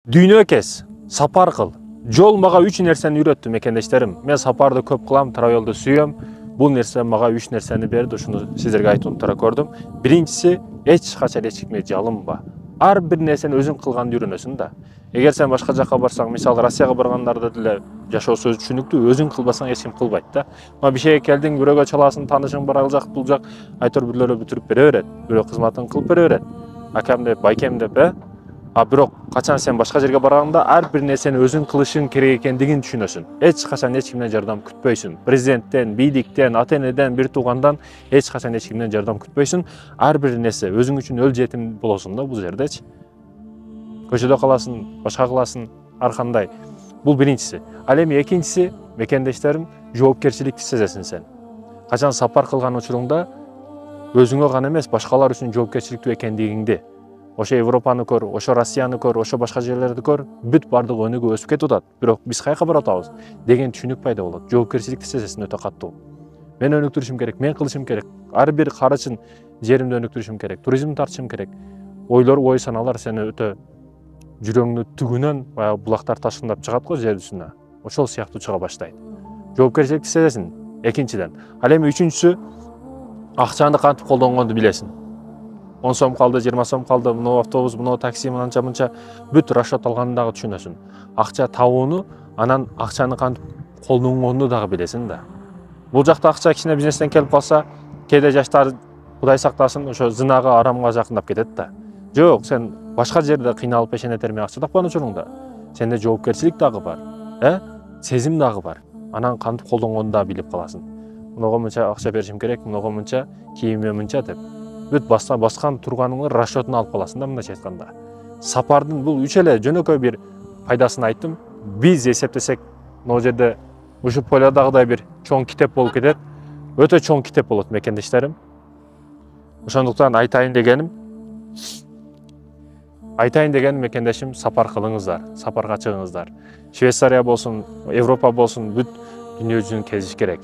Дүйнө кез, сапар кыл. Жол мага 3 нерсени үйрөттү мекендештерим. Мен сапарды көп кылам, травелди сүйөм. Бул нерсе мага 3 нерсени берди, ушуну сиздерге айтууну туура көрдүм. Биринчиси, эч качан эч кимге жалынба. Ар бир нерсени өзүң кылганды үйрөнөсүң да. Эгер сен башка жакка барсаң, мисалы Россияга баргандарда деле жашоосу түшүнүктүү, өзүң кылбасаң эч ким кылбайт да. Ма бир шеге келдиң, бирөөгө чаласың, таанышың бар, ал жак бул жак, айтор бирлөрү бүтүрүп бере берет. Бирөө кызматын кылып бере берет. Акам деп, байкем деп, А бирок качан сен башка жерге барганда ар бир нерсени өзүң кылышың керек экендигин түшүнөсүң. Эч качан эч кимден жардам күтпөйсүң. Президенттен, бийликтен, ата-энеден, бир туугандан эч качан эч кимден жардам күтпөйсүң. Ар бир нерсе өзүң үчүн өл жетим болосуң да бул жердечи. Көчөдө каласың, башка кыласың, ар кандай. Бул биринчиси. Ал эми экинчиси, мекендештерим, жоопкерчиликти сезесиң сен. Качан сапар кылган учуруңда өзүңө гана эмес, башкалар үчүн жоопкерчиликтүү экендигиңди, ошо Европаны көр, ошо Россияны көр, ошо башка жерлерди көр, бүт бардыгы өнүгүп өсүп кетип атат. Бирок биз каяка барып атабыз деген түшүнүк пайда болот. Жоопкерчиликти сезесиң өтө каттуу. Мен өнүктүрүшүм керек, мен кылышым керек. Ар бир карычын жеримди өнүктүрүшүм керек, туризм тартышым керек. Ой саналар сени өтө жүрөгүңдүн түгүнөн баягы булактар ташкындап чыгат го жер үстүнө. Ошол сыяктуу чыга баштайт. Жоопкерчиликти сезесиң, экинчиден. Ал эми үчүнчүсү, акчаны кантип колдонгонду билесиң. 10 сом калды, 20 сом калды, мына автобус, мына такси, мынча бүт расчет алганды дагы түшүнөсүң. Акча табууну, анан акчаны кантип колдонгонду дагы билесиң да. Бул жакта акча кичине бизнестен келип калса, кээде жаштар Кудай сактасын, ошо зынага, арамга жакындап кетет да. Жок, сен башка жерде кыйналып пешене термей акча тапкан учуруңда, сенде жоопкерчилик дагы бар, сезим дагы бар. Анан кантип колдонгонду дагы билип каласың. Мынага мынча акча беришим керек, мынага мынча, кийиме мынча деп. Бүт баскан турганыңды расчетун алып каласың да, мындайча айтканда. Сапардын бул үч эле жөнөкөй бир пайдасын айттым. Биз эсептесек, могу жерде ушу полядагыдай бир чоң китеп болуп кетет. Өтө чоң китеп болот мекендештерим. Ошондуктан айтайын дегеним мекендешим, сапар кылыңыздар, сапарга чыгыңыздар. Швейцария болсун, Европа болсун, бүт дүйнө жүзүн кезиш керек.